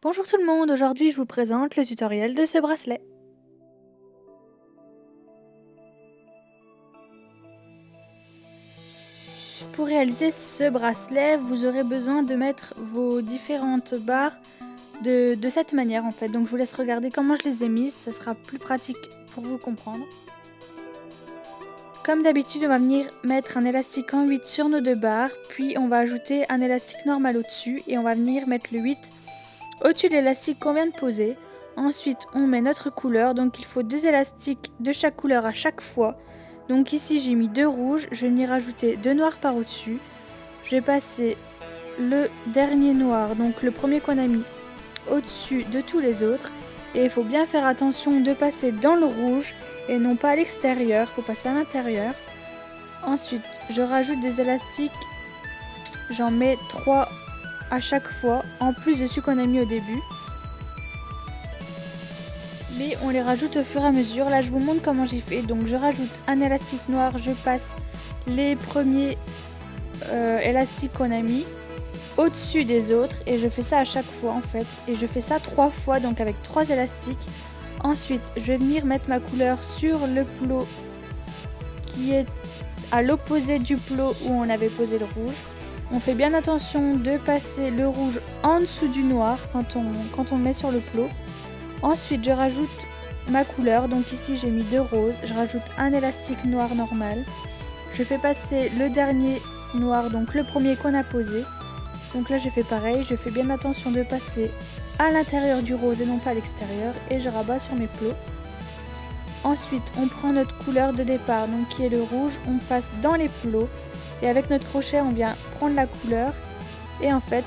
Bonjour tout le monde, aujourd'hui je vous présente le tutoriel de ce bracelet. Pour réaliser ce bracelet, vous aurez besoin de mettre vos différentes barres de cette manière en fait. Donc je vous laisse regarder comment je les ai mises, ce sera plus pratique pour vous comprendre. Comme d'habitude, on va venir mettre un élastique en 8 sur nos deux barres, puis on va ajouter un élastique normal au-dessus et on va venir mettre le 8 au-dessus de l'élastique qu'on vient de poser. Ensuite, on met notre couleur, donc il faut 2 élastiques de chaque couleur à chaque fois. Donc ici, j'ai mis 2 rouges, je vais venir ajouter 2 noirs par au-dessus. Je vais passer le dernier noir, donc le premier qu'on a mis, au-dessus de tous les autres. Et il faut bien faire attention de passer dans le rouge et non pas à l'extérieur, il faut passer à l'intérieur. Ensuite, je rajoute des élastiques, j'en mets 3 à chaque fois, en plus de ceux qu'on a mis au début. Mais on les rajoute au fur et à mesure. Là, je vous montre comment j'ai fait. Donc, je rajoute un élastique noir, je passe les premiers élastiques qu'on a mis au-dessus des autres et je fais ça à chaque fois en fait. Et je fais ça 3 fois, donc avec 3 élastiques. Ensuite, je vais venir mettre ma couleur sur le plot qui est à l'opposé du plot où on avait posé le rouge. On fait bien attention de passer le rouge en dessous du noir quand on le met sur le plot. Ensuite, je rajoute ma couleur. Donc ici, j'ai mis 2 roses. Je rajoute un élastique noir normal. Je fais passer le dernier noir, donc le premier qu'on a posé. Donc là, j'ai fait pareil. Je fais bien attention de passer à l'intérieur du rose et non pas à l'extérieur. Et je rabats sur mes plots. Ensuite, on prend notre couleur de départ, donc qui est le rouge. On passe dans les plots. Et avec notre crochet, on vient prendre la couleur. Et en fait,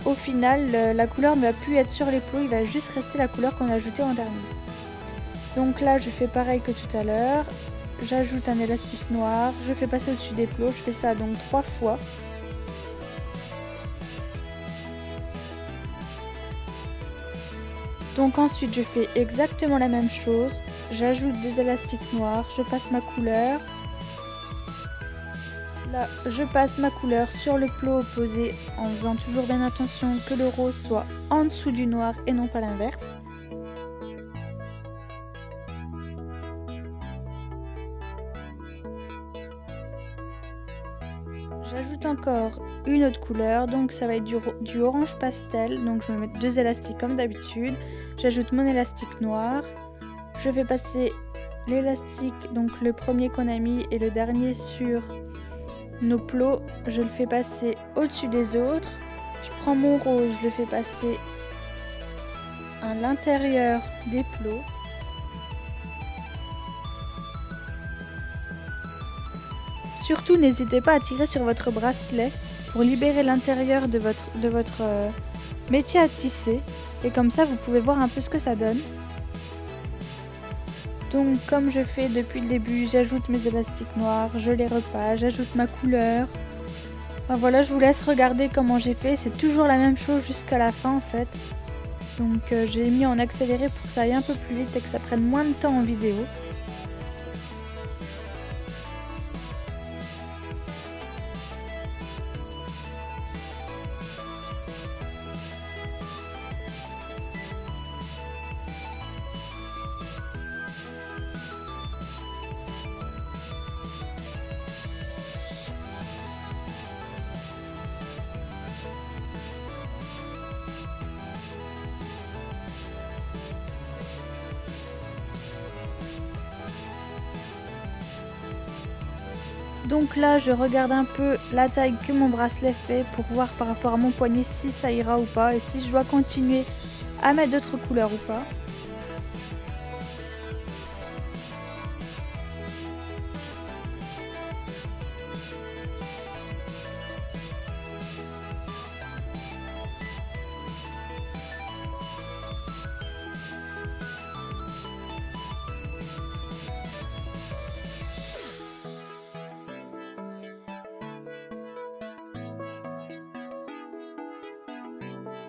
au final, la couleur ne va plus être sur les plots, il va juste rester la couleur qu'on a ajoutée en dernier. Donc là, je fais pareil que tout à l'heure. J'ajoute un élastique noir, je fais passer au-dessus des plots, je fais ça donc 3 fois. Donc ensuite, je fais exactement la même chose. J'ajoute des élastiques noirs, je passe ma couleur. Là, je passe ma couleur sur le plot opposé en faisant toujours bien attention que le rose soit en dessous du noir et non pas l'inverse. J'ajoute encore une autre couleur, donc ça va être du orange pastel, donc je vais mettre 2 élastiques comme d'habitude. J'ajoute mon élastique noir, je fais passer l'élastique, donc le premier qu'on a mis et le dernier sur nos plots, je le fais passer au-dessus des autres. Je prends mon rose, je le fais passer à l'intérieur des plots. Surtout, n'hésitez pas à tirer sur votre bracelet pour libérer l'intérieur de votre métier à tisser. Et comme ça, vous pouvez voir un peu ce que ça donne. Donc, comme je fais depuis le début, j'ajoute mes élastiques noirs, je les repasse, j'ajoute ma couleur. Enfin, voilà, je vous laisse regarder comment j'ai fait. C'est toujours la même chose jusqu'à la fin en fait. Donc, j'ai mis en accéléré pour que ça aille un peu plus vite et que ça prenne moins de temps en vidéo. Donc là, je regarde un peu la taille que mon bracelet fait pour voir par rapport à mon poignet si ça ira ou pas et si je dois continuer à mettre d'autres couleurs ou pas.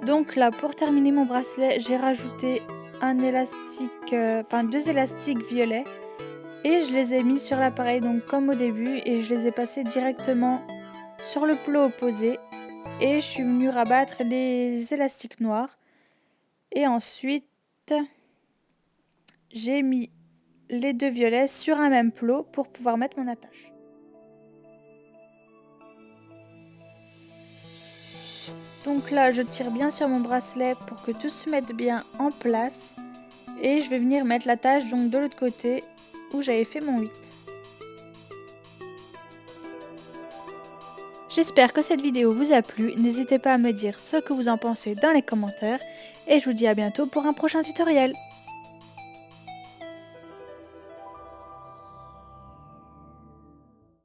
Donc là, pour terminer mon bracelet, j'ai rajouté un élastique, enfin 2 élastiques violets et je les ai mis sur l'appareil donc comme au début et je les ai passés directement sur le plot opposé et je suis venue rabattre les élastiques noirs Et ensuite, j'ai mis les 2 violets sur un même plot pour pouvoir mettre mon attache. Donc là, je tire bien sur mon bracelet pour que tout se mette bien en place. Et je vais venir mettre l'attache donc de l'autre côté où j'avais fait mon 8. J'espère que cette vidéo vous a plu. N'hésitez pas à me dire ce que vous en pensez dans les commentaires. Et je vous dis à bientôt pour un prochain tutoriel.